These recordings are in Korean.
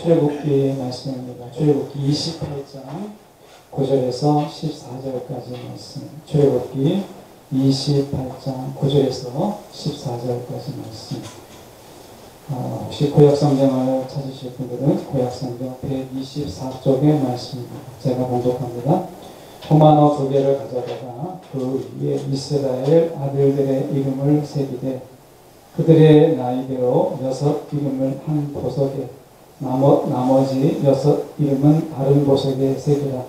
출애굽기 말씀입니다. 출애굽기 28장 9절에서 14절까지 말씀. 출애굽기 28장 9절에서 14절까지 말씀. 혹시 구약성경을 찾으실 분들은 구약성경 124쪽의 말씀입니다. 제가 봉독합니다. 포마노 2개를 가져다가 그 위에 이스라엘 아들들의 이름을 새기되 그들의 나이대로 6 이름을 한 보석에 나머지 6 이름은 다른 보석에 새기라.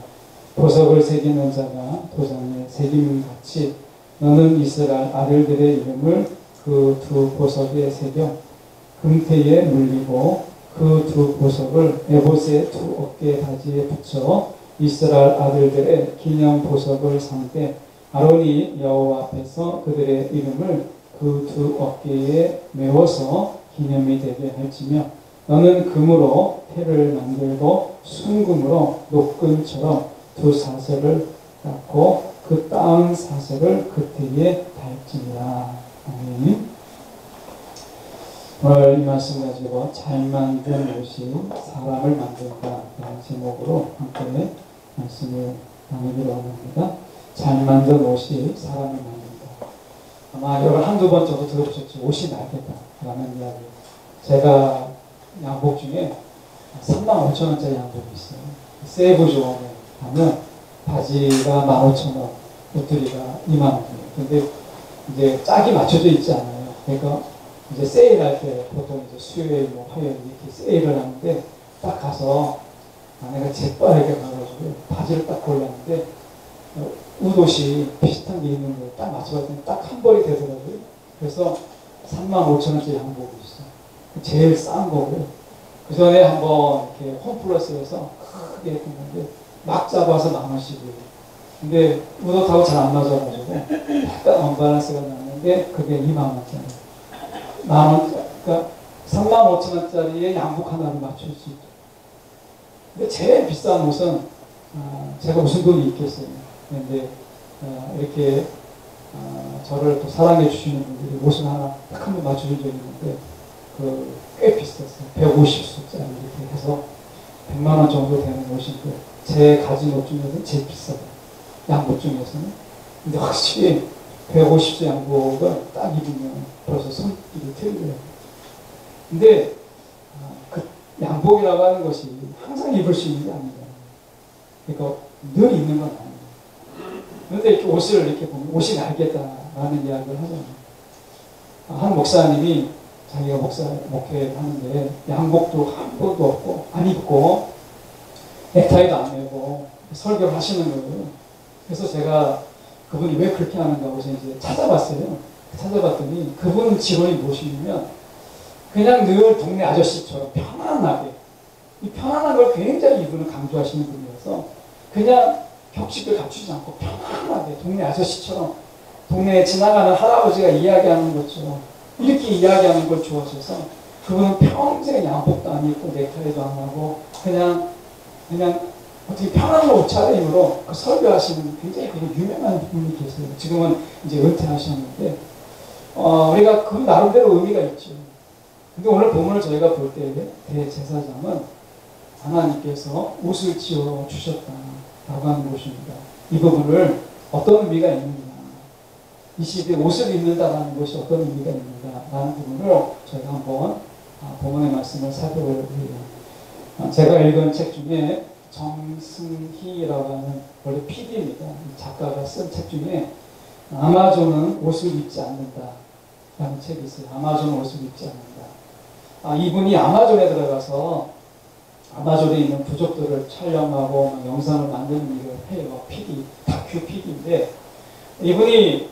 보석을 새기는 자가 도장에 새김같이 너는 이스라엘 아들들의 이름을 그 2 보석에 새겨 금태에 물리고 그 2 보석을 에봇의 2 어깨 바지에 붙여 이스라엘 아들들의 기념 보석을 삼되 아론이 여호와 앞에서 그들의 이름을 그 2 어깨에 메워서 기념이 되게 할지며 너는 금으로 패를 만들고 순금으로 녹근처럼 2 사슬을 닦고 그 땅 사슬을 그 태에 달지니라. 아멘. 오늘 이 말씀 가지고 잘 만든 옷이 사람을 만든다 라는 제목으로 함께 말씀을 나누기로 합니다. 잘 만든 옷이 사람을 만든다. 아마 여러분 한두 번 정도 들어보셨죠. 옷이 날겠다 라는 이야기. 제가 양복 중에 35,000원짜리 양복이 있어요. 세부조원에 가면 바지가 15,000원, 옷들이가 20,000원이에요. 근데 이제 짝이 맞춰져 있지 않아요. 그러니까 이제 세일할 때 보통 이제 수요일, 화요일 이렇게 세일을 하는데 딱 가서 내가 재빠르게 가가지고 바지를 딱 골랐는데 옷이 비슷한 게 있는데 딱 맞춰봤더니 딱 한 벌이 되더라고요. 그래서 35,000원짜리 양복이 있어. 제일 싼 거고요. 그 전에 한번 이렇게 홈플러스에서 크게 했는데 막 잡아서 10,000원씩이에요. 근데 옷하고 잘 안 맞아가지고 약간 언밸런스가 났는데 그게 20,000원짜리. 그러니까 35,000원짜리의 양복 하나를 맞출 수 있죠. 근데 제일 비싼 옷은 제가 무슨 돈이 있겠어요. 근데 이렇게 저를 또 사랑해 주시는 분들이 옷을 하나 딱 한 번 맞춰준 적이 있는데 꽤 비쌌어요. 150수짜리 이렇게 해서 100만 원 정도 되는 옷인데 제 가진 옷 중에서는 제일 비싸요. 양복 중에서는. 근데 확실히 150수 양복을 딱 입으면 벌써 손길이 틀려요. 근데 그 양복이라고 하는 것이 항상 입을 수 있는 게 아닙니다. 그러니까 늘 입는 건 아니에요. 그런데 이렇게 옷을 이렇게 보면 옷이 날겠다라는 이야기를 하잖아요. 한 목사님이 자기가 목회를 하는데 양복도 한 번도 없고 안 입고 넥타이도 안 매고 설교를 하시는 거예요. 그래서 제가 그분이 왜 그렇게 하는가 하고 이제 찾아봤어요. 찾아봤더니 그분 직원이 무엇이냐면 그냥 늘 동네 아저씨처럼 편안하게 이 편안한 걸 굉장히 이분은 강조하시는 분이어서 그냥 격식을 갖추지 않고 편안하게 동네 아저씨처럼 동네에 지나가는 할아버지가 이야기하는 것처럼 이렇게 이야기하는 걸 좋아하셔서 그분은 평생 양복도 안 입고 넥타이도 안 하고 그냥 어떻게 편한 옷 차림으로 설교하시는 굉장히 유명한 분이 계세요. 지금은 이제 은퇴하셨는데 우리가 그 나름대로 의미가 있죠. 근데 오늘 본문을 저희가 볼 때 대제사장은 하나님께서 옷을 지어 주셨다라고 하는 것입니다. 이 부분을 어떤 의미가 있느냐, 이 시대에 옷을 입는다라는 것이 어떤 의미가 있는가라는 부분을 저희가 한번 본문의 말씀을 살펴볼 해요. 제가 읽은 책 중에 정승희라고 하는 원래 PD입니다. 작가가 쓴 책 중에 아마존은 옷을 입지 않는다 라는 책이 있어요. 아마존은 옷을 입지 않는다. 이분이 아마존에 들어가서 아마존에 있는 부족들을 촬영하고 영상을 만드는 일을 해요. PD, 다큐 PD인데 이분이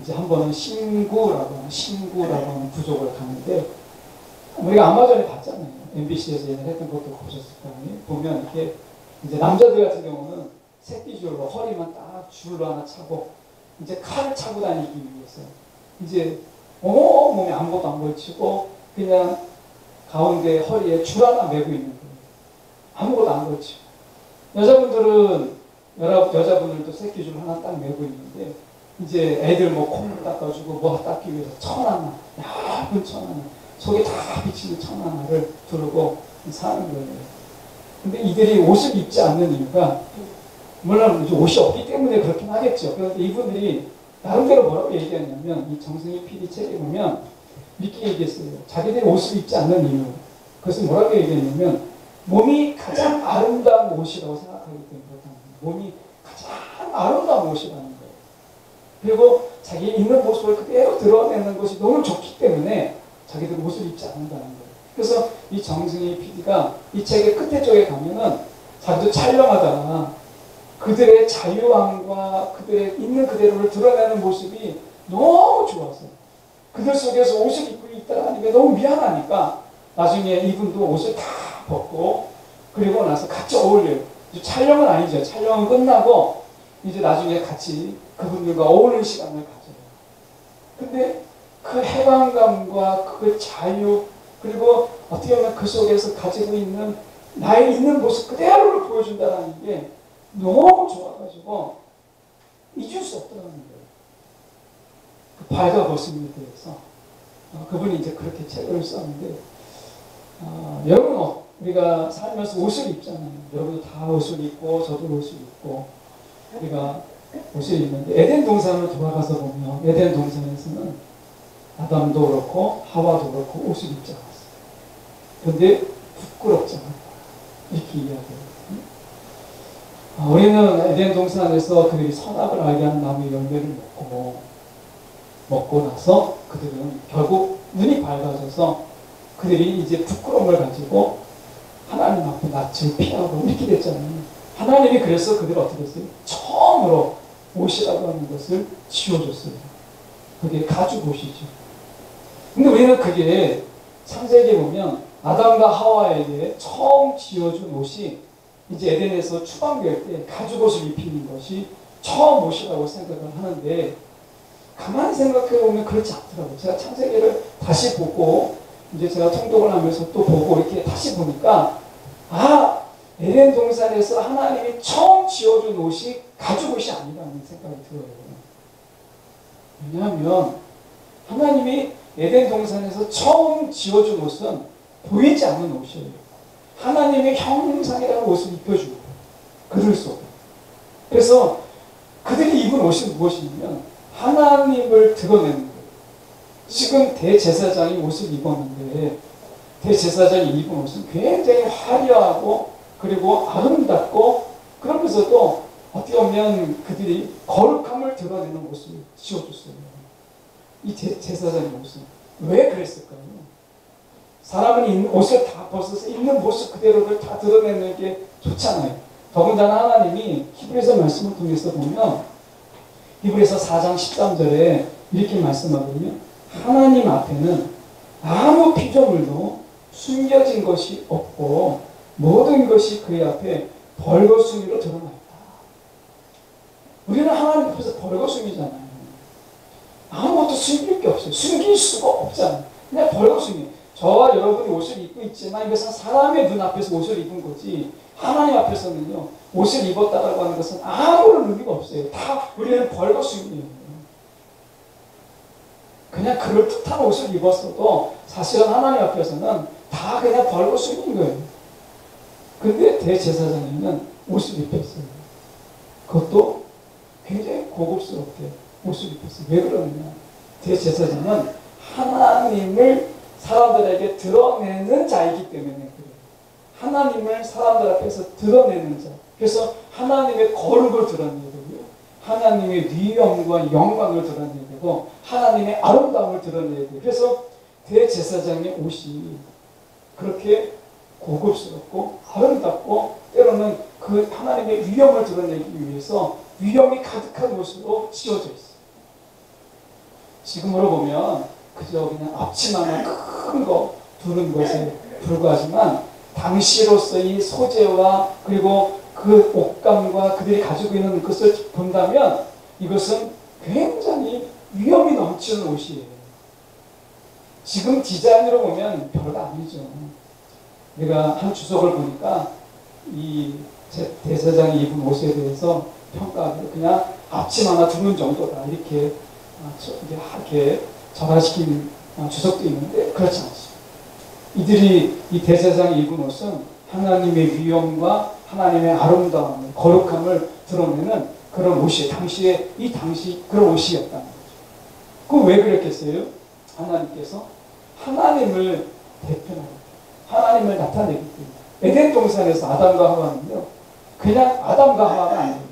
이제 한 번은 신구라고 하는 부족을 가는데 우리가 아마존에 봤잖아요. MBC에서 했던 것도 보셨을 거 아니에요. 보면 이렇게 이제 남자들 같은 경우는 새끼줄로 허리만 딱 줄로 하나 차고 이제 칼을 차고 다니기 위해서 이제 몸에 아무것도 안 걸치고 그냥 가운데 허리에 줄 하나 메고 있는 거예요. 아무것도 안 걸치고. 여자분들도 새끼줄 하나 딱 메고 있는데 이제 애들 콧물 닦아주고 뭐 닦기 위해서 천 하나, 얇은 천 하나, 속에 다 비치는 천 하나를 두르고 사는 거예요. 근데 이들이 옷을 입지 않는 이유가, 물론 옷이 없기 때문에 그렇긴 하겠죠. 그런데 이분들이 나름대로 뭐라고 얘기하냐면, 이 정승희 PD 책에 보면 이렇게 얘기했어요. 자기들이 옷을 입지 않는 이유. 그것은 뭐라고 얘기했냐면, 몸이 가장 아름다운 옷이라고 생각하기 때문에 그렇다는 거예요. 몸이 가장 아름다운 옷이라는 거예요. 그리고 자기 있는 모습을 그대로 드러내는 것이 너무 좋기 때문에 자기들 옷을 입지 않는다는 거예요. 그래서 이 정승희 PD가 이 책의 끝에 쪽에 가면은 자기도 촬영하다가 그들의 자유함과 그들의 있는 그대로를 드러내는 모습이 너무 좋아서 그들 속에서 옷을 입고 있다라는 너무 미안하니까 나중에 이분도 옷을 다 벗고 그리고 나서 같이 어울려요. 촬영은 아니죠. 촬영은 끝나고 이제 나중에 같이 그분들과 어울리는 시간을 가져요. 근데 그 해방감과 그 자유 그리고 어떻게 보면 그 속에서 가지고 있는 나의 있는 모습 그대로를 보여준다는 게 너무 좋아가지고 잊을 수 없더라는 거예요. 그 발가벗음에 대해서 그분이 이제 그렇게 책을 썼는데 여러분 우리가 살면서 옷을 입잖아요. 여러분도 다 옷을 입고 저도 옷을 입고 우리가 옷을 입는데 에덴 동산으로 돌아가서 보면 에덴 동산에서는 아담도 그렇고 하와도 그렇고 옷을 입지 않았어요. 그런데 부끄럽지 않았다. 이렇게 이야기해요. 우리는 에덴 동산에서 그들이 선악을 알게 하는 나무의 열매를 먹고 나서 그들은 결국 눈이 밝아져서 그들이 이제 부끄러움을 가지고 하나님 앞에 낯을 피하고 이렇게 됐잖아요. 하나님이 그래서 그들을 어떻게 했어요? 처음으로 옷이라고 하는 것을 지어줬어요. 그게 가죽 옷이죠. 근데 우리는 그게 창세기에 보면 아담과 하와에게 처음 지어준 옷이 이제 에덴에서 추방될 때 가죽 옷을 입히는 것이 처음 옷이라고 생각을 하는데 가만히 생각해 보면 그렇지 않더라고요. 제가 창세기를 다시 보고 이제 제가 통독을 하면서 또 보고 이렇게 다시 보니까 에덴 동산에서 하나님이 처음 지어준 옷이 가죽 옷이 아니라는 생각이 들어요. 왜냐하면 하나님이 에덴 동산에서 처음 지어준 옷은 보이지 않는 옷이에요. 하나님의 형상이라는 옷을 입혀주고 그들 속에. 그래서 그들이 입은 옷이 무엇이냐면 하나님을 드러내는 거예요. 지금 대제사장이 옷을 입었는데 대제사장이 입은 옷은 굉장히 화려하고 그리고 아름답고 그러면서도 어떻게 보면 그들이 거룩함을 드러내는 옷을 지어줬어요. 이 제사장의 옷은. 왜 그랬을까요? 사람은 옷을 다 벗어서 있는 모습 그대로를 다 드러내는 게 좋잖아요. 더군다나 하나님이 히브리서 말씀을 통해서 보면 히브리서 4장 13절에 이렇게 말씀하거든요. 하나님 앞에는 아무 피조물도 숨겨진 것이 없고 모든 것이 그의 앞에 벌거숭이로 드러나 있다. 우리는 하나님 앞에서 벌거숭이잖아요. 아무것도 숨길 게 없어요. 숨길 수가 없잖아요. 그냥 벌거숭이. 저와 여러분이 옷을 입고 있지만 이것은 사람의 눈앞에서 옷을 입은 거지 하나님 앞에서는요 옷을 입었다라고 하는 것은 아무런 의미가 없어요. 다 우리는 벌거숭이에요. 그냥 그럴듯한 옷을 입었어도 사실은 하나님 앞에서는 다 그냥 벌거숭이인 거예요. 근데 대제사장님은 옷을 입혔어요. 그것도 굉장히 고급스럽게 옷을 입혔어요. 왜 그러느냐? 대제사장은 하나님을 사람들에게 드러내는 자이기 때문에 그래요. 하나님을 사람들 앞에서 드러내는 자. 그래서 하나님의 거룩을 드러내야 되고요. 하나님의 위엄과 영광을 드러내야 되고 하나님의 아름다움을 드러내야 돼요. 그래서 대제사장의 옷이 그렇게 고급스럽고 아름답고 때로는 그 하나님의 위엄을 드러내기 위해서 위엄이 가득한 옷으로 지어져 있어요. 지금으로 보면 그저 그냥 앞치마나 큰 거 두른 것에 불과하지만 당시로서의 소재와 그리고 그 옷감과 그들이 가지고 있는 것을 본다면 이것은 굉장히 위엄이 넘치는 옷이에요. 지금 디자인으로 보면 별거 아니죠. 내가 한 주석을 보니까 이 대사장이 입은 옷에 대해서 평가하기를 그냥 앞치마나 두른 정도다 이렇게 전화시키는 주석도 있는데 그렇지 않습니다. 이들이 이 대제사장이 입은 옷은 하나님의 위엄과 하나님의 아름다움, 거룩함을 드러내는 그런 옷이 당시 그런 옷이었다는 거죠. 그럼 왜 그랬겠어요? 하나님께서 하나님을 대표하고 하나님을 나타내기 때문에. 에덴 동산에서 아담과 하와는요, 그냥 아담과 하와가 아니에요.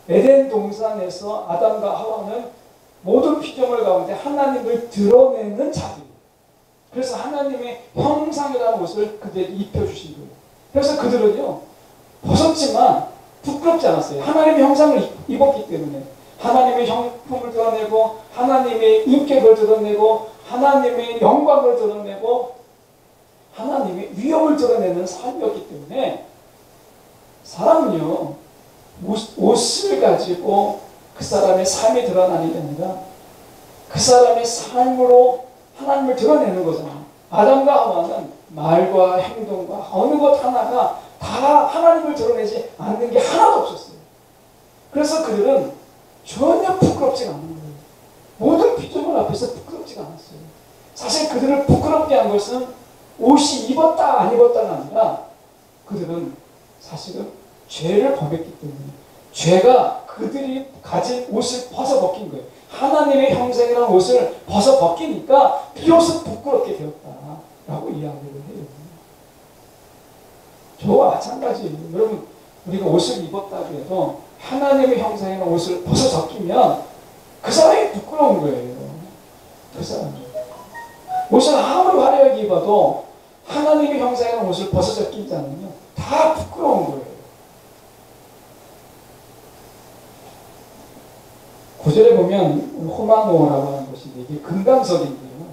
에덴 동산에서 아담과 하와는 모든 피조물 가운데 하나님을 드러내는 자들. 그래서 하나님의 형상이라는 옷을 그들에게 입혀주신 거예요. 그래서 그들은요, 벗었지만 부끄럽지 않았어요. 하나님의 형상을 입었기 때문에. 하나님의 형품을 드러내고, 하나님의 인격을 드러내고, 하나님의 영광을 드러내고, 하나님의 위엄을 드러내는 삶이었기 때문에, 사람은요, 옷을 가지고 그 사람의 삶이 드러나는 게 아니라 그 사람의 삶으로 하나님을 드러내는 거잖아요. 아담과 하와는 말과 행동과 어느 것 하나가 다 하나님을 드러내지 않는 게 하나도 없었어요. 그래서 그들은 전혀 부끄럽지가 않은 거예요. 모든 피조물 앞에서 부끄럽지가 않았어요. 사실 그들을 부끄럽게 한 것은 옷이 입었다 안 입었다가 아니라 그들은 사실은 죄를 범했기 때문에 죄가 그들이 가진 옷을 벗어벗긴 거예요. 하나님의 형상이라는 옷을 벗어벗기니까 비로소 부끄럽게 되었다라고 이야기를 해요. 저와 마찬가지예요. 여러분, 우리가 옷을 입었다고 해도 하나님의 형상이라는 옷을 벗어벗기면 그 사람이 부끄러운 거예요. 그 사람이. 옷을 아무리 화려하게 입어도 하나님의 형상이라는 옷을 벗어벗기지 않으면 다 부끄러운 거예요. 9절에 보면 호마노라고 하는 것인데 이게 금강석인데요.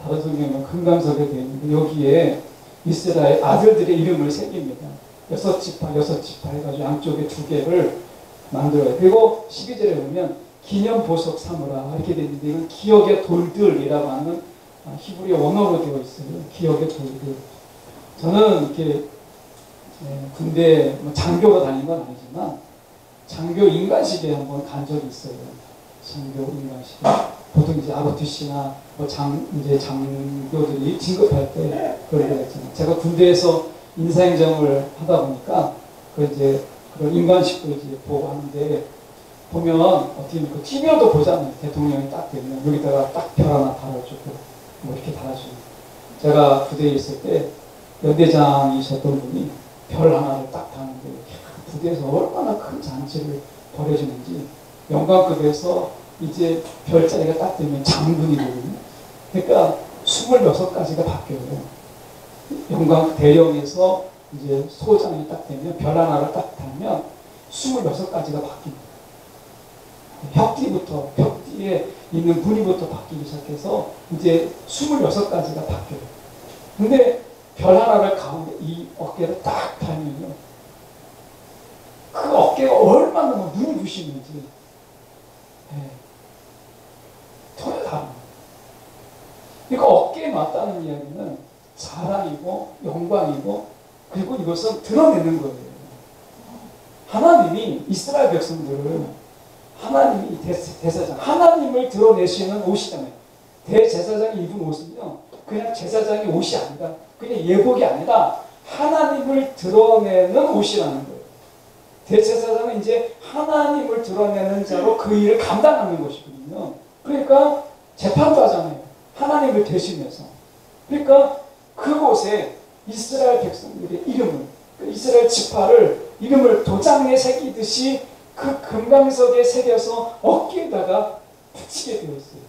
다른 성경은 금강석에 되어 있는데 여기에 이스라엘 아들들의 이름을 새깁니다. 6지파 해가지고 양쪽에 2개를 만들어요. 그리고 12절에 보면 기념보석 삼으라 이렇게 되어 있는데 이건 기억의 돌들이라고 하는 히브리 원어로 되어 있어요. 기억의 돌들. 저는 이렇게 군대 장교가 다닌 건 아니지만 장교 인간식에 한번 간 적이 있어요. 장교 인간식. 보통 이제 ROTC나 이제 장교들이 진급할 때 그러게 됐잖아요. 제가 군대에서 인사행정을 하다 보니까 이제 그런 인간식도 이제 보고 하는데 보면 어떻게 그 TV에도 보잖아요. 대통령이 딱 되면 여기다가 딱 별 하나 달아주고 뭐 이렇게 달아주고. 제가 부대에 있을 때 연대장이셨던 분이 별 하나를 딱 다는데 부대에서 얼마나 큰 잔치를 벌여주는지 영광급에서 이제 별자리가 딱 되면 장군이거든요. 그러니까 26가지가 바뀌어요. 영광 대령에서 이제 소장이 딱 되면 별 하나를 딱 달면 26가지가 바뀝니다. 벽뒤에 있는 무늬부터 바뀌기 시작해서 이제 26가지가 바뀌어요. 근데 별 하나를 가운데 이 어깨를 딱 달면요. 그 어깨가 얼마나 눈이 부시는지 전혀 다릅니다. 그러니까 어깨에 맞다는 이야기는 자랑이고 영광이고 그리고 이것은 드러내는 거예요. 하나님이 이스라엘 백성들을 하나님이 대제사장 하나님을 드러내시는 옷이잖아요. 대제사장이 입은 옷은요 그냥 제사장의 옷이 아니라 그냥 예복이 아니라 하나님을 드러내는 옷이라는 거예요. 대제사장은 이제 하나님을 드러내는 자로 그 일을 감당하는 것이거든요. 그러니까 재판도 하잖아요. 하나님을 대신해서. 그러니까 그곳에 이스라엘 백성들의 이름을, 이스라엘 지파를 이름을 도장에 새기듯이 그 금강석에 새겨서 어깨에다가 붙이게 되었어요.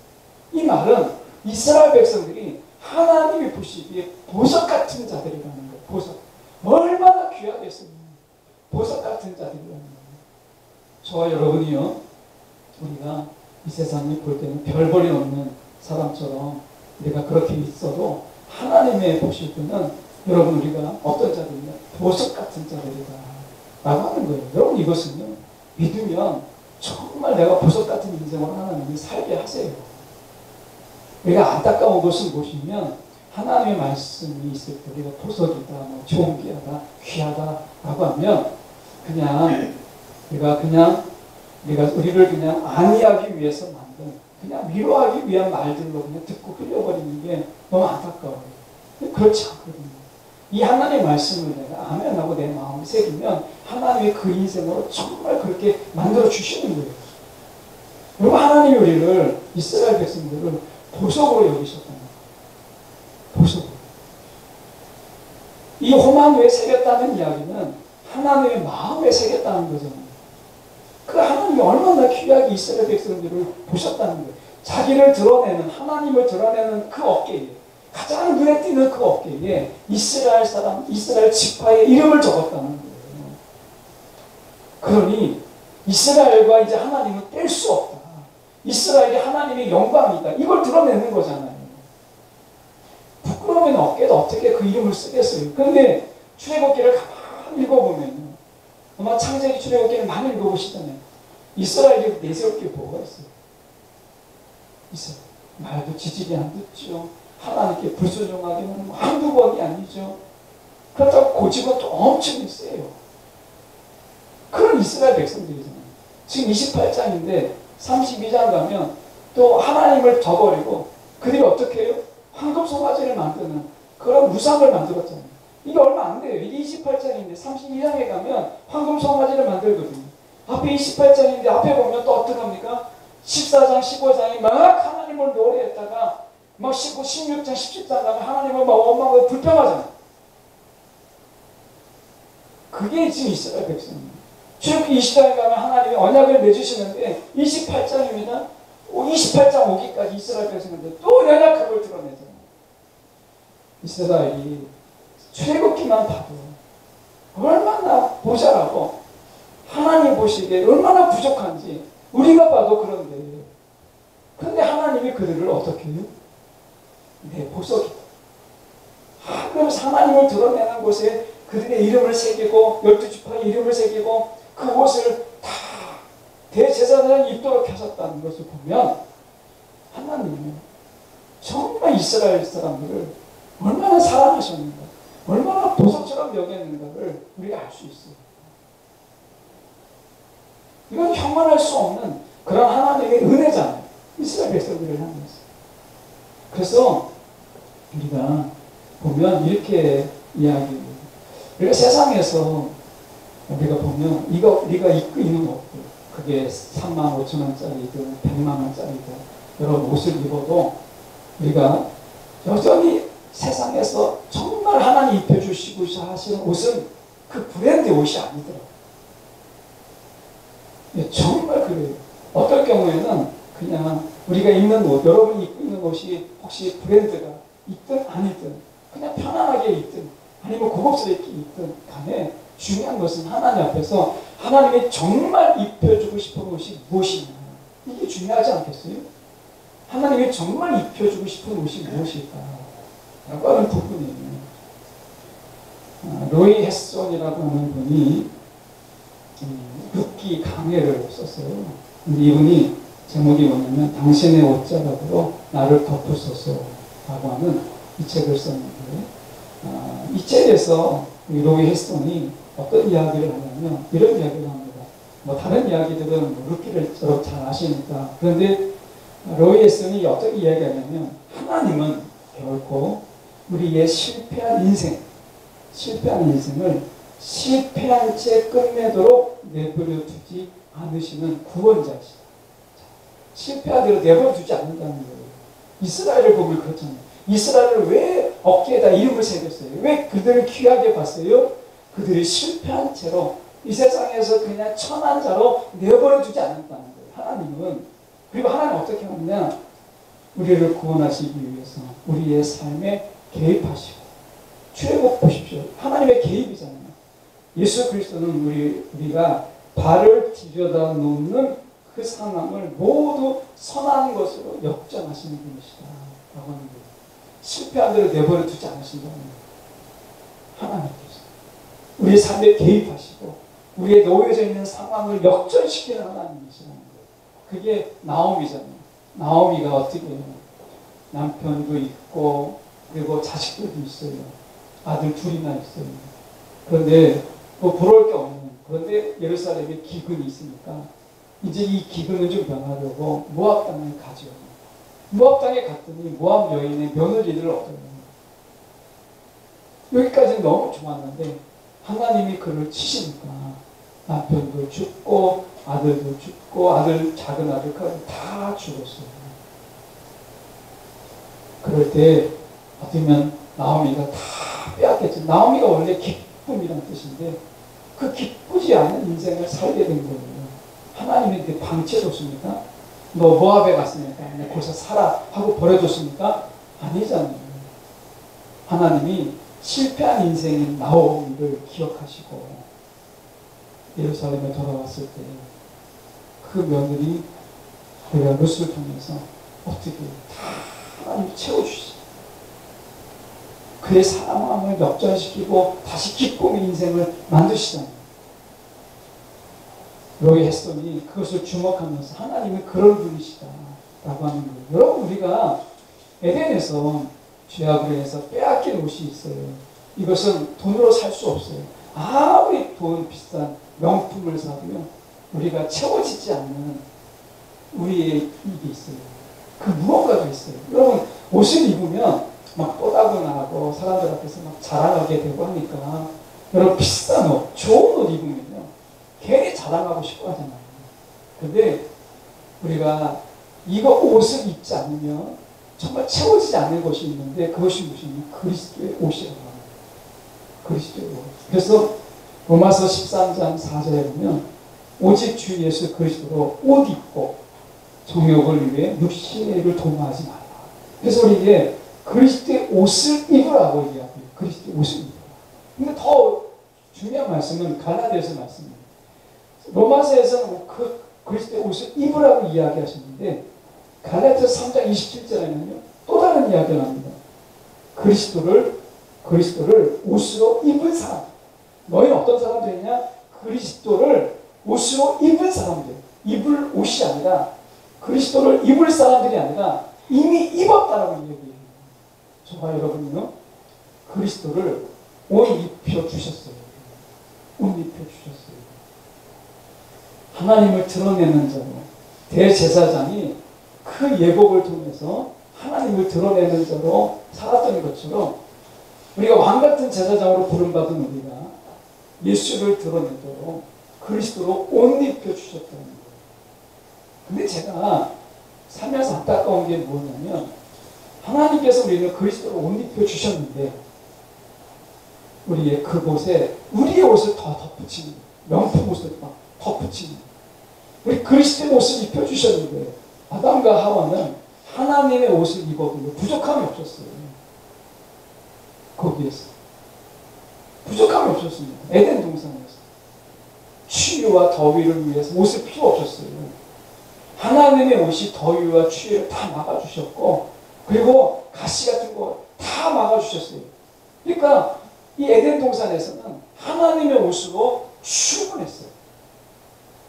이 말은 이스라엘 백성들이 하나님이 보시기에 보석 같은 자들이라는 거예요. 보석. 얼마나 귀하겠습니까? 보석 같은 자들이라는 거예요. 저와 여러분이요, 우리가 이 세상에 볼 때는 별볼이 없는 사람처럼 우리가 그렇게 있어도 하나님의 보실 때는 여러분 우리가 어떤 자들이냐? 보석 같은 자들이다 라고 하는 거예요. 여러분 이것은요, 믿으면 정말 내가 보석 같은 인생을 하나님이 살게 하세요. 우리가 안타까운 것을 보시면 하나님의 말씀이 있을 때 우리가 보석이다, 뭐 존귀하다, 귀하다라고 하면 그냥 우리가 우리를 그냥 안위하기 위해서 만든 그냥 위로하기 위한 말들로 그냥 듣고 흘려버리는 게 너무 안타까워요. 그렇지 않거든요. 이 하나님의 말씀을 내가 아멘하고 내 마음에 새기면 하나님의 그 인생으로 정말 그렇게 만들어 주시는 거예요. 그리고 하나님이 우리를, 이스라엘 백성들을 보석으로 여기셨단 말이에요. 보석으로. 이 호만 위에 새겼다는 이야기는 하나님의 마음에 새겼다는 거잖아요. 그 하나님이 얼마나 귀하게 이스라엘 백성들을 보셨다는 거예요. 자기를 드러내는, 하나님을 드러내는 그 어깨에, 가장 눈에 띄는 그 어깨에 이스라엘 사람, 이스라엘 지파의 이름을 적었다는 거예요. 그러니 이스라엘과 이제 하나님은 뗄 수 없다. 이스라엘이 하나님의 영광이다. 이걸 드러내는 거잖아요. 부끄러우면 어깨도 어떻게 그 이름을 쓰겠어요. 그런데 출애굽기를 가만히 읽어보면 아마 창세기 출애굽기를 많이 읽어보시잖아요. 이스라엘이 내세울 게 뭐가 있어요? 있어요. 말도 지질이 안 듣죠. 하나님께 불순종하기는 한두 번이 아니죠. 그렇다고 고집은 또 엄청 세요. 그런 이스라엘 백성들이잖아요. 지금 28장인데 32장 가면 또 하나님을 저버리고 그들이 어떻게 해요? 황금 송아지를 만드는 그런 우상을 만들었잖아요. 이게 얼마 안 돼요. 이게 28장인데 32장에 가면 황금 송아지를 만들거든요. 앞에 28장인데 앞에 보면 또 어떡합니까? 14장, 15장에 막 하나님을 노래했다가 막 16장, 17장 가면 하나님을 막 원망하고 불평하잖아요. 그게 지금 이스라엘 백성입니다. 출애굽기 20장에 가면 하나님이 언약을 맺으시는데 28장입니다. 28장 오기까지 이스라엘 백성인데 또 연약함을 드러내잖아요. 이스라엘이 출애굽기만 봐도 얼마나 모자라고 하나님 보시기에 얼마나 부족한지 우리가 봐도 그런데, 그런데 하나님이 그들을 어떻게 해요? 내 보석이다. 그래서 하나님을 드러내는 곳에 그들의 이름을 새기고 12지파의 이름을 새기고 그 옷을 다 대제사장이 입도록 하셨다는 것을 보면 하나님은 정말 이스라엘 사람들을 얼마나 사랑하셨는가, 얼마나 보석처럼 여겼는가를 우리가 알 수 있어요. 이건 형언할 수 없는 그런 하나님의 은혜잖아요. 이스라엘 백성들을 향해서. 그래서 우리가 보면 이렇게 이야기해요. 우리가 세상에서 우리가 보면 이거 우리가 입고 있는 옷들, 그게 3만 5천 원짜리든 100만 원짜리든 여러 옷을 입어도 우리가 여전히 세상에서 정말 하나님 입혀주시고 하시는 옷은 그 브랜드 옷이 아니더라고요. 정말 그래요. 어떨 경우에는 그냥 우리가 입는 옷, 여러분이 입고 있는 옷이 혹시 브랜드가 있든 아니든 그냥 편안하게 입든 아니면 고급스럽게 입든 간에 중요한 것은 하나님 앞에서 하나님이 정말 입혀주고 싶은 옷이 무엇이냐, 이게 중요하지 않겠어요? 하나님이 정말 입혀주고 싶은 옷이 무엇일까 라고 하는 부분이에요. 로이 헤슨이라고 하는 분이 룻기 강해를 썼어요. 근데 이분이 제목이 뭐냐면 당신의 옷자락으로 나를 덮으소서 라고 하는 이 책을 썼는데, 이 책에서 로이 헤슨이 어떤 이야기를 하냐면 이런 이야기를 합니다. 뭐 다른 이야기들은 룻기를 잘 아시니까. 그런데 로이 헤슨이 어떻게 이야기하냐면 하나님은 결코 우리의 실패한 인생을 실패한 채 끝내도록 내버려 두지 않으시는 구원자이시다. 실패한 대로 내버려 두지 않는다는 거예요. 이스라엘을 보면 그렇잖아요. 이스라엘을 왜 어깨에다 이름을 새겼어요? 왜 그들을 귀하게 봤어요? 그들이 실패한 채로 이 세상에서 그냥 천한 자로 내버려 두지 않는다는 거예요. 하나님은. 그리고 하나님은 어떻게 하느냐? 우리를 구원하시기 위해서 우리의 삶에 개입하시고, 출애굽 보십시오. 하나님의 개입이잖아요. 예수 그리스도는 우리가 발을 들여다 놓는 그 상황을 모두 선한 것으로 역전하시는 분이시다 라고 하는 거예요. 실패한 대로 내버려 두지 않으신다는 거예요. 하나님께서 우리의 삶에 개입하시고 우리의 놓여져 있는 상황을 역전시키는 하나님이시라는 거예요. 그게 나오미잖아요. 나오미가 어떻게 해요? 남편도 있고 그리고 자식들도 있어요. 아들 둘이나 있어요. 그런데 뭐 부러울 게 없는, 그런데 예루살렘에 기근이 있으니까 이제 이 기근을 좀 변하려고 모압 땅에 가죠. 모압 땅에 갔더니 모압 여인의 며느리들을 얻어요. 여기까지는 너무 좋았는데 하나님이 그를 치시니까 남편도 죽고 아들도 죽고 작은 아들까지 다 죽었어요. 그럴 때 어쩌면 나오미가 다 빼앗겼죠. 나오미가 원래 기쁨이란 뜻인데 그 기쁘지 않은 인생을 살게 된 거예요. 하나님이 이렇게 방치해줬습니까? 너 모압에 갔으니까 거기서 살아 하고 버려줬습니까? 아니잖아요. 하나님이 실패한 인생인 나오미를 기억하시고 예루살렘에 돌아왔을 때 그 며느리 우리가 룻을 통해서 어떻게 다 하나님이 채워주시죠. 그의 사랑함을 역전시키고 다시 기쁨의 인생을 만드시잖아요. 로이 헤스턴이 그것을 주목하면서 하나님은 그런 분이시다라고 하는 거예요. 여러분, 우리가 에덴에서 죄악으로 인해서 빼앗긴 옷이 있어요. 이것은 돈으로 살 수 없어요. 아무리 돈 비싼 명품을 사도요, 우리가 채워지지 않는 우리의 입이 있어요. 그 무언가가 있어요. 여러분, 옷을 입으면 막 뽀다구 나고 사람들 앞에서 막 자랑하게 되고 하니까 여러분, 비싼 옷, 좋은 옷 입으면요 괜히 자랑하고 싶어 하잖아요. 근데 우리가 이거 옷을 입지 않으면 정말 채워지지 않는 것이 있는데 그것이 무엇이냐면 그리스도의 옷이라고 합니다. 그리스도의 옷. 그래서 로마서 13장 4절에 보면 오직 주 예수 그리스도로 옷 입고 정욕을 위해 육신을 도모하지 말라. 그래서 우리에게 그리스도의 옷을 입으라고 이야기해요. 그리스도의 옷을 입으라. 근데 더 중요한 말씀은 갈라디아서 말씀입니다. 로마서에서는 그 그리스도의 옷을 입으라고 이야기하시는데 갈라디아서 3장 27절에는요 또 다른 이야기를 합니다. 그리스도를 옷으로 입은 사람. 너희는 어떤 사람들이냐? 그리스도를 옷으로 입은 사람들. 입을 옷이 아니라 그리스도를 입을 사람들이 아니라 이미 입었다라고 얘기해요. 저와 여러분은요 그리스도를 옷 입혀주셨어요. 옷 입혀주셨어요. 하나님을 드러내는 자로 대제사장이 그 예복을 통해서 하나님을 드러내는 자로 살았던 것처럼 우리가 왕같은 제사장으로 부름받은 우리가 예수를 드러내도록 그리스도로 옷 입혀주셨다는 거예요. 근데 제가 살면서 안타까운 게 뭐냐면 하나님께서 우리는 그리스도로 옷 입혀주셨는데 우리의 그곳에 우리의 옷을 더 덧붙이는 명품 옷을 막 덧붙이는 우리 그리스도의 옷을 입혀주셨는데 아담과 하와는 하나님의 옷을 입어도 부족함이 없었어요. 거기에서 부족함이 없었습니다. 에덴 동산에서 추위와 더위를 위해서 옷을 필요 없었어요. 하나님의 옷이 더위와 추위를 다 막아주셨고 그리고 가시 같은 거 다 막아주셨어요. 그러니까 이 에덴 동산에서는 하나님의 옷으로 충분했어요.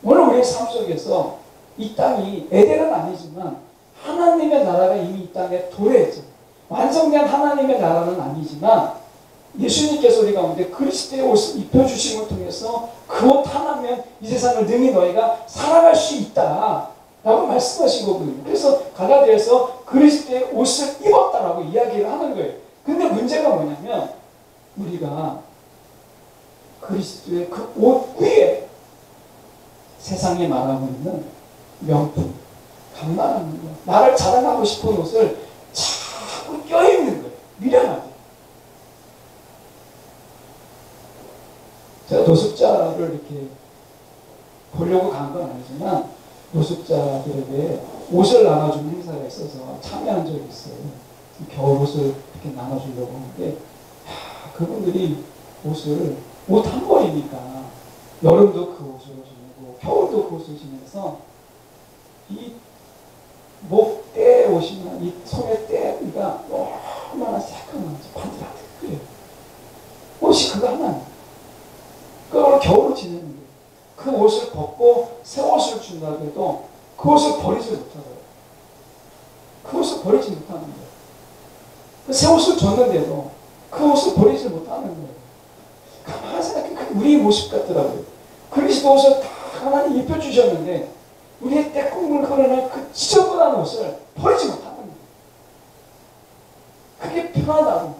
오늘 우리의 삶 속에서 이 땅이 에덴은 아니지만 하나님의 나라가 이미 이 땅에 도래했죠. 완성된 하나님의 나라는 아니지만 예수님께서 우리 가운데 그리스도의 옷을 입혀주심을 통해서 그 옷 하나면 이 세상을 능히 너희가 살아갈 수 있다 라고 말씀하신 거거든요. 그래서 갈라디아에서 그리스도의 옷을 입었다라고 이야기를 하는 거예요. 근데 문제가 뭐냐면 우리가 그리스도의 그 옷 위에 세상에 말하고 있는 명품, 강만한 거, 나를 자랑하고 싶은 옷을 자꾸 껴입는 거예요. 미련하게. 제가 노숙자를 이렇게 보려고 간 건 아니지만 노숙자들에게 옷을 나눠주는 행사가 있어서 참여한 적이 있어요. 겨울옷을 이렇게 나눠주려고 하는데 그분들이 옷 한 벌이니까 여름도 그 옷으로 지내고 겨울도 그 옷을 지내서 이 목대에 오시면 이 손에 떼가 얼마나 새까만지 반들반들 그래요. 옷이 그거 하나예요. 그걸 겨울을 지내는 거예요. 그 옷을 벗고 새 옷을 준다고 해도 그 옷을 버리지 못하고요. 그 옷을 버리지 못하는 거예요. 그 새 옷을 줬는데도 그 옷을 버리지 못하는 거예요. 가만히 생각해 우리의 모습 같더라고요. 그리스도 옷을 다 하나님 입혀주셨는데 우리의 때꿈을 걸어낸 그 지저분한 옷을 버리지 못하는 거예요. 그게 편하다고.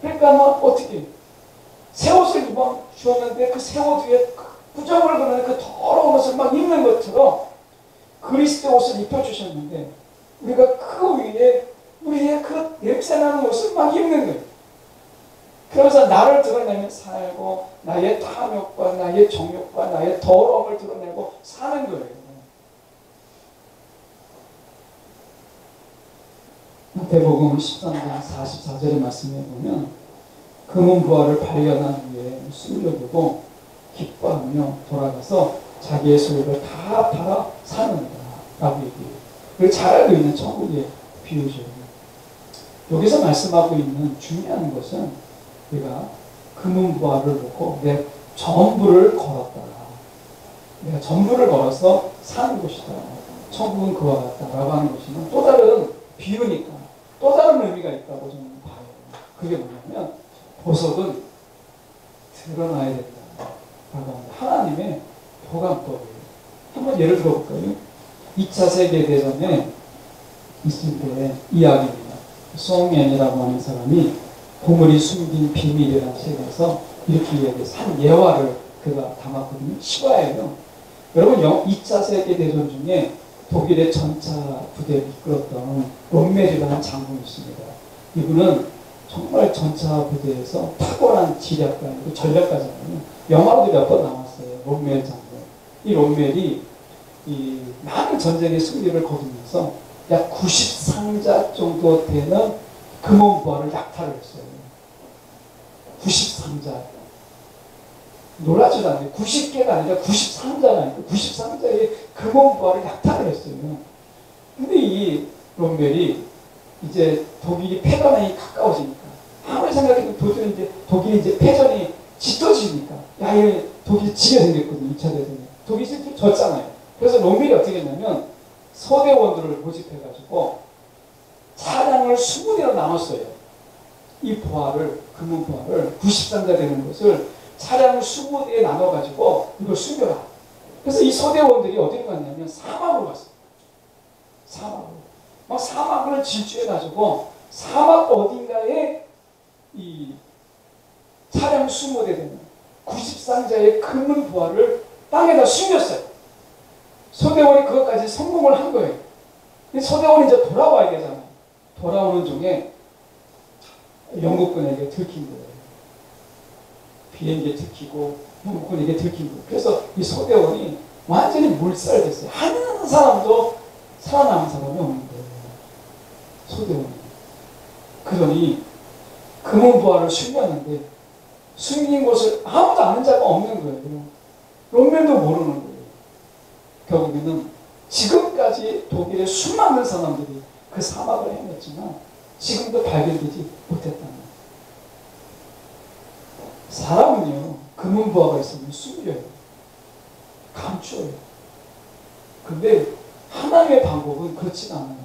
그러니까 어떻게 새 옷을 입어 주었는데 그 새 옷 위에 부정을 그러는 그 더러운 옷을 막 입는 것처럼 그리스도의 옷을 입혀주셨는데 우리가 그 위에 우리의 그 냄새나는 옷을 막 입는 거예요. 그러면서 나를 드러내며 살고 나의 탐욕과 나의 정욕과 나의 더러움을 드러내고 사는 거예요. 마태복음 13장 44절의 말씀에 보면 금은 부활을 발견한 후에 숨겨두고 기뻐하며 돌아가서 자기의 소유를 다 팔아 사는다 라고 얘기해요. 그걸 잘 알고 있는 천국의 비유죠. 여기서 말씀하고 있는 중요한 것은 우리가 금은 부활을 놓고 내 전부를 걸었다. 내가 전부를 걸어서 사는 곳이다. 천국은 그와 같다라고 하는 것이면 또 다른 비유니까 또 다른 의미가 있다고 저는 봐요. 그게 뭐냐면 보석은 드러나야 된다라고 합니다. 하나님의 보관법이에요. 한번 예를 들어볼까요? 2차 세계대전에 있을 때 이야기입니다. 송엔이라고 하는 사람이 보물이 숨긴 비밀이라는 책에서 이렇게 이야기해서 한 예화를 그가 담았거든요. 실화예요. 여러분 2차 세계대전 중에 독일의 전차 부대를 이끌었던 롬멜이라는 장군이 있습니다. 이분은 정말 전차 부대에서 탁월한 지략가이고 전략가잖아요. 영화로도 몇 번 나왔어요. 롬멜 장군. 이 롬멜이 이 많은 전쟁의 승리를 거두면서 약 90상자 정도 되는 금은 부활을 약탈을 했어요. 90상자. 놀라지도 않아요. 90개가 아니라 93자가 아니고 93자의 금은 부활을 약탈을 했어요. 근데 이 롬멜이 이제 독일이 패전이 가까워지니까 아무리 생각해도 독일이 이제 패전이 짙어지니까 야, 이거 독일이 지게 생겼거든요. 2차 대전에. 독일이 실제로 졌잖아요. 그래서 롬멜이 어떻게 했냐면 서대원들을 모집해가지고 차량을 20대로 나눴어요. 이 부활을, 금은 부활을 93자 되는 것을 차량을 20대에 나눠가지고 이걸 숨겨라. 그래서 이 소대원들이 어디로 갔냐면 사막으로 갔어요. 사막으로. 막 사막을 질주해가지고 사막 어딘가에 이 차량 20대 되는 93자의 금은 부활을 땅에다 숨겼어요. 소대원이 그것까지 성공을 한 거예요. 근데 소대원이 이제 돌아와야 되잖아요. 돌아오는 중에 영국군에게 들킨 거예요. 비행기에 들키고 영국군에게 들킨 거예요. 그래서 이 소대원이 완전히 물살됐어요. 한 사람도 살아남은 사람이 없는 거예요. 소대원이. 그러니 금은 부활을 숨겼는데 숨긴 곳을 아무도 아는 자가 없는 거예요. 롬멜도 모르는 거예요. 결국에는 지금까지 독일의 수많은 사람들이 그 사막을 헤맸지만 지금도 발견되지 못했다는 거예요. 사람은요, 금은 부활가 있으면 숨겨요. 감추어요. 근데 하나님의 방법은 그렇지가 않아요.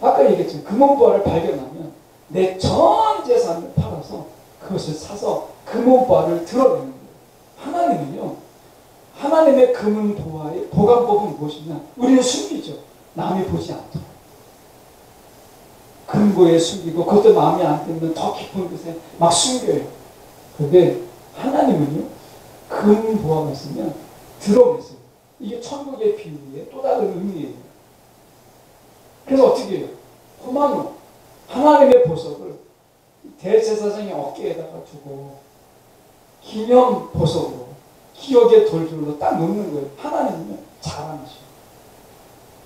아까 얘기했지만 금은 부활을 발견하면 내 전 재산을 팔아서 그것을 사서 금은 부활을 드러내는 거예요. 하나님은요, 하나님의 금은 부활의 보관법은 무엇이냐? 우리는 숨기죠. 남이 보지 않도록. 금고에 숨기고 그것도 마음에 안 들면 더 깊은 곳에 막 숨겨요. 그런데 하나님은요, 금은 부활가 있으면 드러내세요. 이게 천국의 비유의 또 다른 의미예요. 그래서 어떻게 해요? 호마노, 하나님의 보석을 대제사장의 어깨에다가 두고 기념 보석으로 기억의 돌줄로 딱 놓는 거예요. 하나님은요, 자랑하셔요.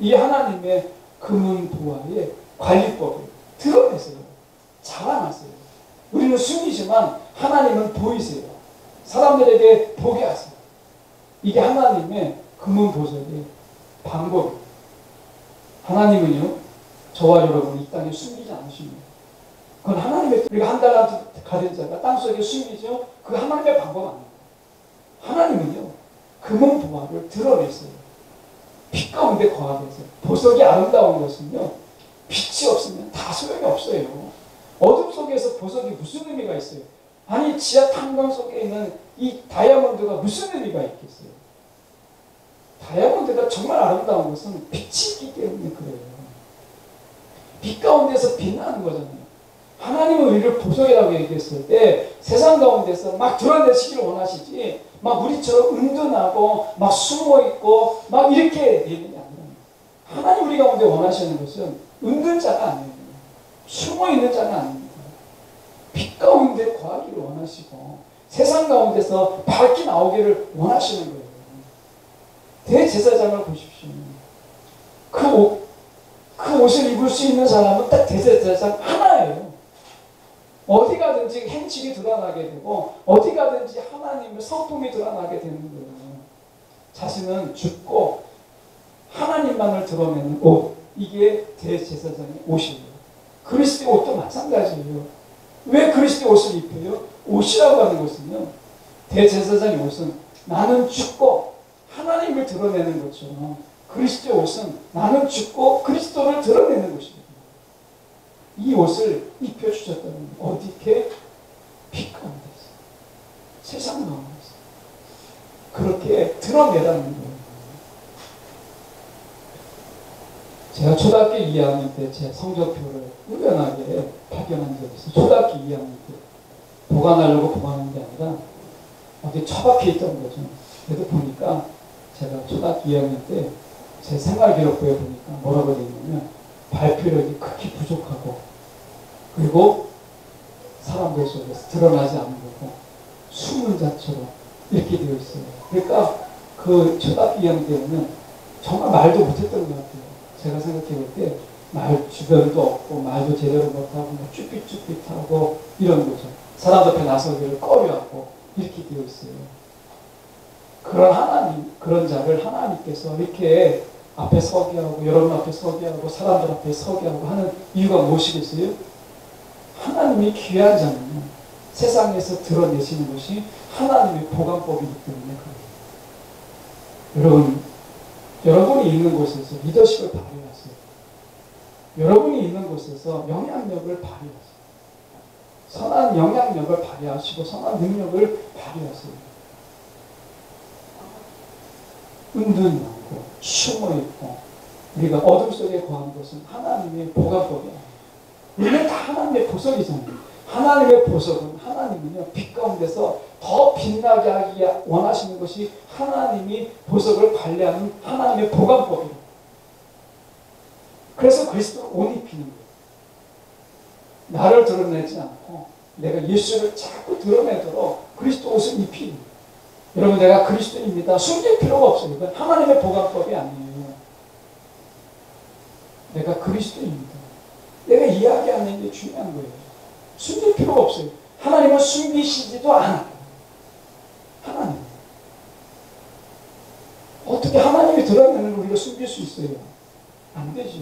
이 하나님의 금은 부활의 관리법을 드러내세요. 자랑하세요. 우리는 숨기지만 하나님은 보이세요. 사람들에게 보게 하세요. 이게 하나님의 금은 보석의 방법이에요. 하나님은요, 저와 여러분이 이 땅에 숨기지 않으십니다. 그건 하나님의, 우리가 한 달란트 가진 자가 땅속에 숨기죠. 그 하나님의 방법 아닙니다. 하나님은요, 금은 부활을 드러내세요. 빛 가운데 거하게 해서. 보석이 아름다운 것은요, 빛이 없으면 다 소용이 없어요. 어둠 속에서 보석이 무슨 의미가 있어요? 아니, 지하 탄광 속에 있는 이 다이아몬드가 무슨 의미가 있겠어요? 다이아몬드가 정말 아름다운 것은 빛이 있기 때문에 그래요. 빛 가운데서 빛나는 거잖아요. 하나님은 우리를 보석이라고 얘기했을 때 세상 가운데서 막 드러내시기를 원하시지 막 우리처럼 은둔하고 막 숨어있고 막 이렇게 되는 게 아니라 하나님 우리 가운데 원하시는 것은 은둔자가 아니에요. 숨어있는 자가 아닙니다. 빛 가운데 거하기를 원하시고 세상 가운데서 밝게 나오기를 원하시는 거예요. 대제사장을 보십시오. 그 옷을 입을 수 있는 사람은 딱 대제사장 하나예요. 어디 가든지 행실이 드러나게 되고 어디 가든지 하나님의 성품이 드러나게 되는 거예요. 자신은 죽고 하나님만을 드러내는 옷, 이게 대제사장의 옷이에요. 그리스도의 옷도 마찬가지예요. 왜 그리스도의 옷을 입혀요? 옷이라고 하는 것은요, 대제사장의 옷은 나는 죽고 하나님을 드러내는 것처럼 그리스도의 옷은 나는 죽고 그리스도를 드러내는 것입니다. 이 옷을 입혀주셨다는 거예요. 어디게? 빛 가운데서, 세상 가운데서 그렇게 드러내라는 거예요. 제가 초등학교 2학년 때 제 성적표를 우연하게 발견한 적이 있어요. 초등학교 2학년 때 보관하려고 보관한 게 아니라 어디 처박혀 있던 거죠. 그래도 보니까 제가 초등학교 2학년 때 제 생활기록부에 보니까 뭐라고 되어 있냐면 발표력이 극히 부족하고 그리고 사람들 속에서 드러나지 않는 거고 숨은 자처럼 이렇게 되어 있어요. 그러니까 그 초등학교 2학년 때는 정말 말도 못했던 것 같아요. 제가 생각해 볼 때 말 주변도 없고 말도 제대로 못하고 뭐 쭈삣쭈삣하고 이런 거죠. 사람 앞에 나서기를 꺼려하고 이렇게 되어 있어요. 그런 하나님, 그런 자를 하나님께서 이렇게 앞에 서게 하고 여러분 앞에 서게 하고 사람들 앞에 서게 하고 하는 이유가 무엇이겠어요? 하나님이 귀한 자는 세상에서 드러내시는 것이 하나님의 보관법이기 때문에 그래요. 여러분이 있는 곳에서 리더십을 발휘하세요. 여러분이 있는 곳에서 영향력을 발휘하세요. 선한 영향력을 발휘하시고 선한 능력을 발휘하세요. 은둔 많고 숨어있고 우리가 어둠 속에 거하는 것은 하나님의 보관법이 아니에요. 우리는 다 하나님의 보석이잖아요. 하나님의 보석은 하나님은요 빛 가운데서 더 빛나게 하기 원하시는 것이 하나님이 보석을 관리하는 하나님의 보관법이에요. 그래서 그리스도를 옷 입히는 거예요. 나를 드러내지 않고 내가 예수를 자꾸 드러내도록 그리스도 옷을 입히는 거예요. 여러분 내가 그리스도입니다. 숨길 필요가 없어요. 이건 하나님의 보관법이 아니에요. 내가 그리스도입니다. 내가 이야기하는 게 중요한 거예요. 숨길 필요가 없어요. 하나님은 숨기시지도 않아요. 하나님. 어떻게 하나님이 드러내는 걸 우리가 숨길 수 있어요? 안 되죠.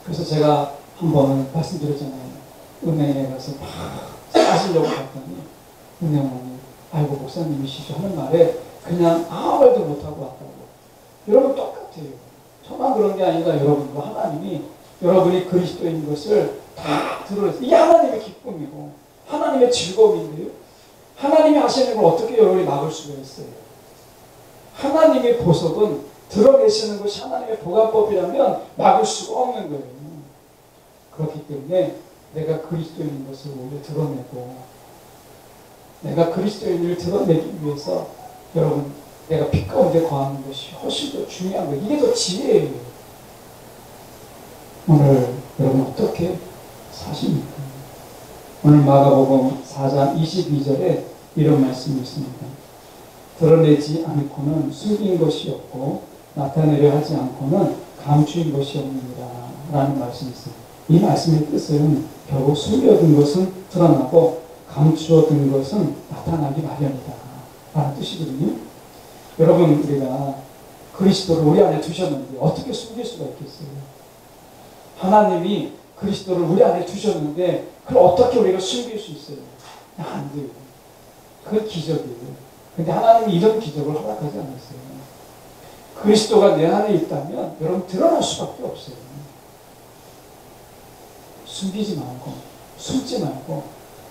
그래서 제가 한번 말씀드렸잖아요. 은행에 가서 막 사시려고 갔더니 은행원이 아이고 목사님이시죠 하는 말에 그냥 아무 말도 못하고 왔다고. 여러분 똑같아요. 저만 그런 게 아니라 여러분도 하나님이 여러분이 그리스도인 것을 다 드러냈어요. 이게 하나님의 기쁨이고 하나님의 즐거움인데요. 하나님이 하시는 걸 어떻게 여러분이 막을 수가 있어요? 하나님의 보석은 드러내시는 것이 하나님의 보관법이라면 막을 수가 없는 거예요. 그렇기 때문에 내가 그리스도인 것을 오히려 드러내고 내가 그리스도인을 드러내기 위해서 여러분 내가 빛 가운데 거하는 것이 훨씬 더 중요한 거예요. 이게 더 지혜예요. 오늘 여러분 어떻게 사십니까? 오늘 마가복음 4장 22절에 이런 말씀이 있습니다. 드러내지 않고는 숨긴 것이 없고 나타내려 하지 않고는 감추인 것이 없느니라 라는 말씀이 있습니다. 이 말씀의 뜻은 결국 숨겨둔 것은 드러나고 감추어둔 것은 나타나기 마련이다 라는 뜻이거든요. 여러분 우리가 그리스도를 우리 안에 두셨는데 어떻게 숨길 수가 있겠어요? 하나님이 그리스도를 우리 안에 두셨는데 그걸 어떻게 우리가 숨길 수 있어요? 안 돼요. 그건 기적이에요. 근데 하나님이 이런 기적을 허락하지 않았어요. 그리스도가 내 안에 있다면 여러분 드러날 수밖에 없어요. 숨기지 말고 숨지 말고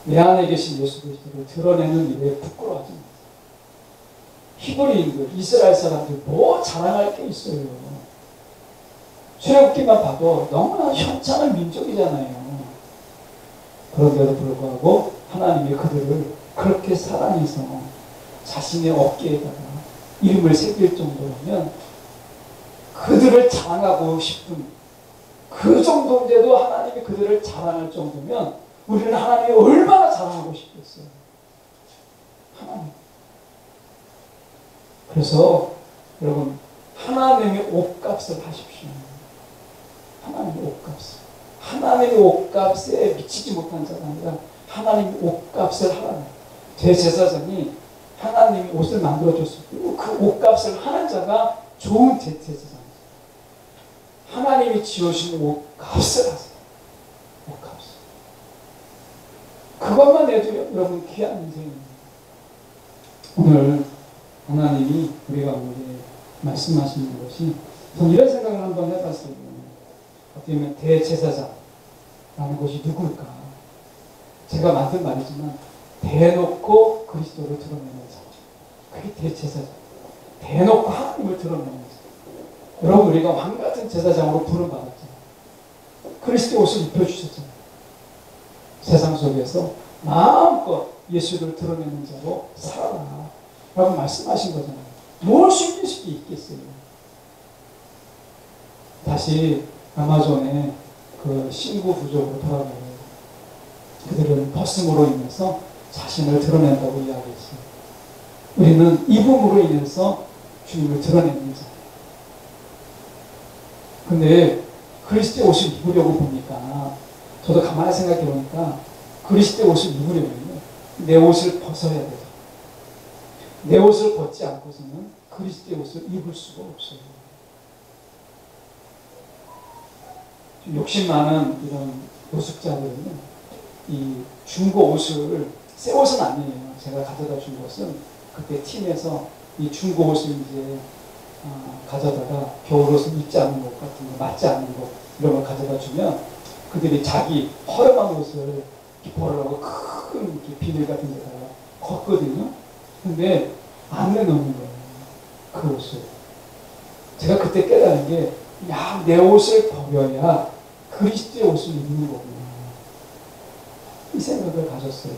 내 안에 계신 예수 그리스도를 드러내는 일에 부끄러워하지 마세요. 히브리인들, 이스라엘 사람들 뭐 자랑할 게 있어요. 출애굽기만 봐도 너무나 현창한 민족이잖아요. 그런데도 불구하고 하나님이 그들을 그렇게 사랑해서 자신의 어깨에다가 이름을 새길 정도라면 그들을 자랑하고 싶은 그 정도인데도 하나님이 그들을 자랑할 정도면 우리는 하나님이 얼마나 자랑하고 싶겠어요. 하나님. 그래서 여러분 하나님의 옷값을 하십시오. 하나님의 옷값을. 하나님의 옷값에 미치지 못한 자가 아니라 하나님의 옷값을 하라는 대제사장이 하나님이 옷을 만들어줬을 때 그 옷값을 하는 자가 좋은 대제사장이죠. 하나님이 지어주신 옷값을 하세요. 옷값을. 그것만 해도 여러분 귀한 인생입니다. 오늘 하나님이 우리가 우리에게 말씀하시는 것이 저는 이런 생각을 한번 해봤어요. 어떻게 보면 대제사장라는 것이 누굴까? 제가 만든 말이지만 대놓고 그리스도를 드러내는 자. 그게 대제사장. 대놓고 하나님을 드러내는 자. 여러분 우리가 왕같은 제사장으로 부름받았잖아요. 그리스도 옷을 입혀주셨잖아요. 세상 속에서 마음껏 예수를 드러내는 자로 살아라 라고 말씀하신 거잖아요. 뭘 숨기실 게 있겠어요. 다시 아마존의 그 신구 부족으로 돌아가요. 그들은 벗음으로 인해서 자신을 드러낸다고 이야기했어요. 우리는 입음으로 인해서 주님을 드러내는 자. 근데 그리스도의 옷을 입으려고 보니까 저도 가만히 생각해 보니까 그리스도의 옷을 입으려면 내 옷을 벗어야 돼요. 내 옷을 벗지 않고서는 그리스도의 옷을 입을 수가 없어요. 욕심 많은 이런 노숙자들은요, 이 중고 옷을, 새 옷은 아니에요. 제가 가져다 준 것은 그때 팀에서 이 중고 옷을 이제 가져다가 겨울옷을 입지 않는 것 같은 거, 맞지 않는 거 이런 걸 가져다 주면 그들이 자기 허름한 옷을 보라고 큰 비닐 같은 데다가 걷거든요. 근데 안 내놓는 거예요. 그 옷을. 제가 그때 깨달은 게, 야, 내 옷을 버려야 그리스도의 옷을 입는 거구나. 이 생각을 가졌어요.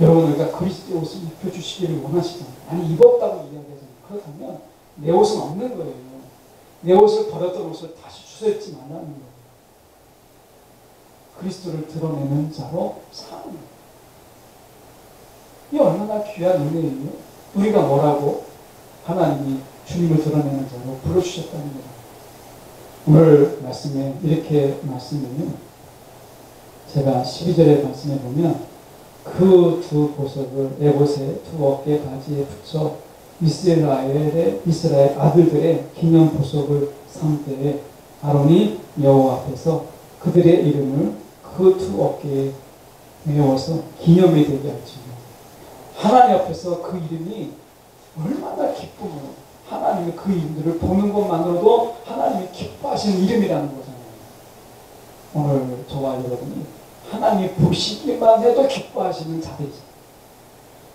여러분, 우리가 그리스도의 옷을 입혀주시기를 원하시잖아요. 아니, 입었다고 이야기하잖아요. 그렇다면 내 옷은 없는 거예요. 내 옷을 버렸던 옷을 다시 주워입지 말라는 거예요. 그리스도를 드러내는 자로 사는 거예요. 이 얼마나 귀한 은혜예요. 우리가 뭐라고? 하나님이 주님을 드러내는 자로 불러주셨다는 거예요. 오늘 말씀에 이렇게 말씀하면 제가 12절의 말씀에 보면 그 두 보석을 에봇의 두 어깨 바지에 붙여 이스라엘 아들들의 기념 보석을 삼 때에 아론이 여호와 앞에서 그들의 이름을 그 두 어깨에 메워서 기념이 되게 할지니 하나님 앞에서 그 이름이 얼마나 기쁨으로 하나님이 그 이름들을 보는 것만으로도 하나님이 기뻐하시는 이름이라는 거잖아요. 오늘 저와 여러분이 하나님이 보시기만 해도 기뻐하시는 자들이죠.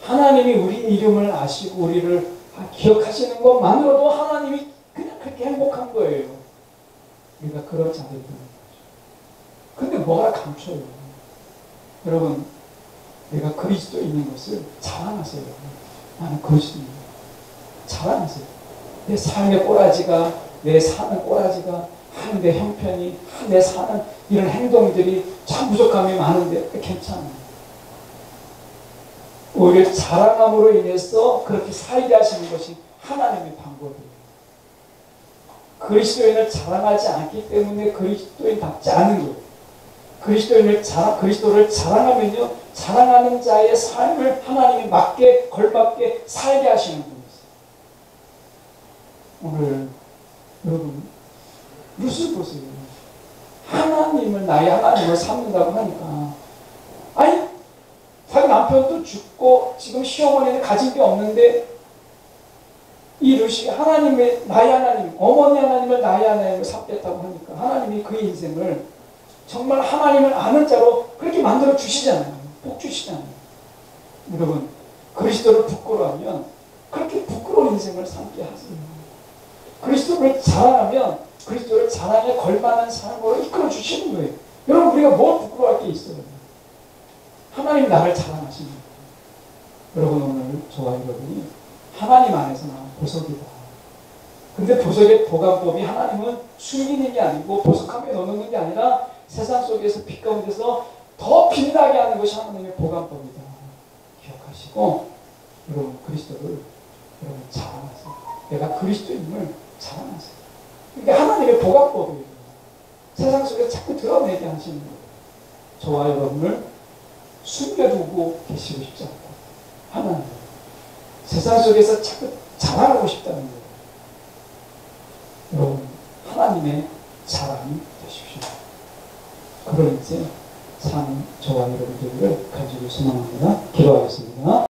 하나님이 우리 이름을 아시고 우리를 기억하시는 것만으로도 하나님이 그냥 그렇게 행복한 거예요. 우리가 그런 자들이라는 거죠. 근데 뭐가 감춰요? 여러분, 내가 그리스도에 있는 것을 자랑하세요. 나는 그리스도입니다. 자랑하세요. 내 삶의 꼬라지가, 내 사는 꼬라지가, 내 형편이, 내 사는 이런 행동들이 참 부족함이 많은데 괜찮아요. 오히려 자랑함으로 인해서 그렇게 살게 하시는 것이 하나님의 방법이에요. 그리스도인을 자랑하지 않기 때문에 그리스도인답지 않은 거예요. 그리스도를 자랑하면요, 자랑하는 자의 삶을 하나님이 맞게, 걸맞게 살게 하시는 분이세요. 오늘, 여러분, 루스 보세요. 하나님을, 나의 하나님을 삼는다고 하니까, 아니, 자기 남편도 죽고, 지금 시어머니는 가진 게 없는데, 이 루시, 하나님의, 나의 하나님, 어머니 하나님을 나의 하나님을 삼겠다고 하니까, 하나님이 그의 인생을 정말 하나님을 아는 자로 그렇게 만들어 주시잖아요. 복 주시잖아요. 여러분, 그리스도를 부끄러워하면 그렇게 부끄러운 인생을 살게 하세요. 그리스도를 자랑하면 그리스도를 자랑에 걸맞는 삶으로 이끌어 주시는 거예요. 여러분, 우리가 뭐 부끄러워할 게 있어요? 하나님 나를 자랑하시는 거예요. 여러분, 오늘 저와 여러분이 하나님 안에서 나온 보석이다. 근데 보석의 보관법이 하나님은 숨기는 게 아니고 보석함에 넣는 게 아니라 세상 속에서 빛 가운데서 더 빛나게 하는 것이 하나님의 보관법이다. 기억하시고 여러분, 그리스도를 여러분 자랑하세요. 내가 그리스도임을 자랑하세요. 이게 하나님의 보관법이에요. 세상 속에 자꾸 드러내게 하시는 거예요. 저와 여러분을 숨겨두고 계시고 싶지 않다. 하나님, 세상 속에서 자꾸 자랑하고 싶다는 거예요. 여러분, 하나님의 자랑이 되십시오. 그런 이제 삶, 저와 여러분들을 가지고 소망합니다. 기도하겠습니다.